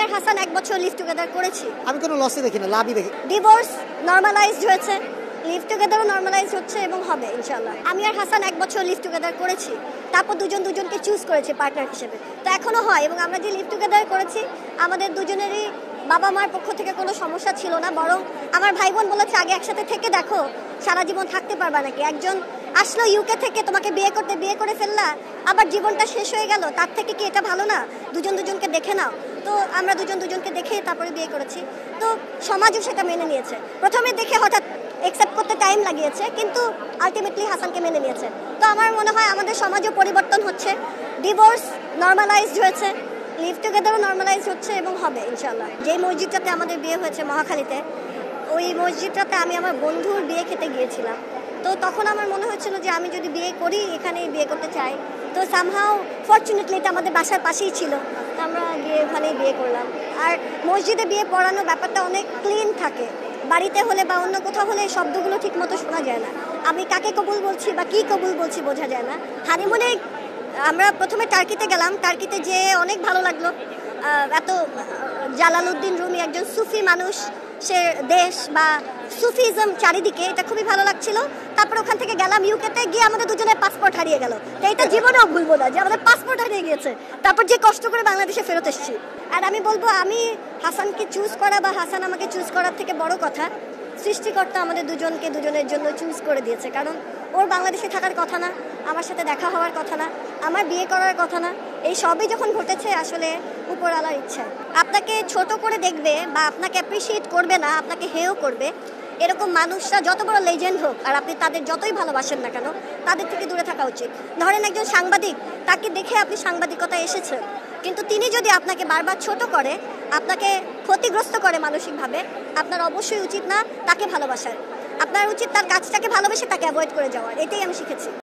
আর হাসান 1 বছর live together করেছি। আমি কোনো লসই দেখি না, লাভই দেখি। ডিভোর্স নরমালাইজড হয়েছে, লিভ টুগেদারও নরমালাইজ হচ্ছে এবং হবে ইনশাআল্লাহ। আমি আর হাসান 1 বছর লিভ টুগেদার করেছি, তারপর দুজনকে চুজ করেছি পার্টনার হিসেবে। তো এখনো হয়, এবং আমরা যে লিভ টুগেদার করেছি আমাদের দুজনেরই বাবা মার পক্ষ থেকে কোনো সমস্যা ছিল না, বরং আমার ভাই বোন বলেছে আগে একসাথে থেকে দেখো সারা জীবন থাকতে পারবা নাকি। একজন আসলো ইউকে থেকে, তোমাকে বিয়ে করে ফেললা, আবার জীবনটা শেষ হয়ে গেল, তার থেকে কি এটা ভালো না? দুজনকে দেখে নাও। তো আমরা দুজনকে দেখে তারপরে বিয়ে করেছি। তো সমাজও সেটা মেনে নিয়েছে। প্রথমে দেখে হঠাৎ একসেপ্ট করতে টাইম লাগিয়েছে, কিন্তু আলটিমেটলি হাসানকে মেনে নিয়েছে। তো আমার মনে হয় আমাদের সমাজও পরিবর্তন হচ্ছে, ডিভোর্স নরমালাইজড হয়েছে, লিভ টুগেদারও নরমালাইজ হচ্ছে এবং হবে ইনশাআল্লাহ। যেই মসজিদটাতে আমাদের বিয়ে হয়েছে মহাখালীতে, ওই মসজিদটাতে আমি আমার বন্ধুর বিয়ে খেতে গিয়েছিলাম। তো তখন আমার মনে হচ্ছিল যে আমি যদি বিয়ে করি এখানেই বিয়ে করতে চাই। তো সামহাও ফরচুনেটলি এটা আমাদের বাসার পাশেই ছিল, তো আমরা গিয়ে ওখানেই বিয়ে করলাম। আর মসজিদে বিয়ে পড়ানোর ব্যাপারটা অনেক ক্লিন থাকে, বাড়িতে হলে বা অন্য কোথাও হলে শব্দগুলো ঠিক মতো শোনা যায় না। আমি কাকে কবুল বলছি বা কি কবুল বলছি বোঝা যায় না। হানিমুনে আমরা প্রথমে টার্কিতে গেলাম, টার্কিতে যেয়ে অনেক ভালো লাগলো। এত জালালউদ্দিন রুমি একজন সুফি মানুষ, সে দেশ বা সুফিজম চারিদিকে, এটা খুবই ভালো লাগছিল। তারপর ওখান থেকে গেলাম ইউকেতে, গিয়ে আমাদের দুজনের পাসপোর্ট হারিয়ে গেল। তো এটা জীবনেও ভুলবো না যে আমাদের পাসপোর্ট হারিয়ে গিয়েছে, তারপর যে কষ্ট করে বাংলাদেশে ফেরত এসেছি। আর আমি বলবো, আমি হাসানকে চুজ করা বা হাসান আমাকে চুজ করার থেকে বড় কথা, সৃষ্টিকর্তা আমাদের দুজনের জন্য চুজ করে দিয়েছে। কারণ ওর বাংলাদেশে থাকার কথা না, আমার সাথে দেখা হওয়ার কথা না, আমার বিয়ে করার কথা না, এই সবই যখন ঘটেছে আসলে উপরওয়ালার ইচ্ছা। আপনাকে ছোট করে দেখবে বা আপনাকে অ্যাপ্রিসিয়েট করবে না, আপনাকে হেয় করবে, এরকম মানুষরা যত বড় লেজেন্ড হোক আর আপনি তাদের যতই ভালোবাসেন না কেন, তাদের থেকে দূরে থাকা উচিত। ধরেন একজন সাংবাদিক, তাকে দেখে আপনি সাংবাদিকতায় এসেছেন, কিন্তু তিনি যদি আপনাকে বারবার ছোট করে, আপনাকে ক্ষতিগ্রস্ত করে মানসিকভাবে, আপনার অবশ্যই উচিত না তাকে ভালোবাসার। আপনার উচিত তার কাজটাকে ভালোবেসে তাকে অ্যাভয়েড করে যাওয়ার। এটাই আমি শিখেছি।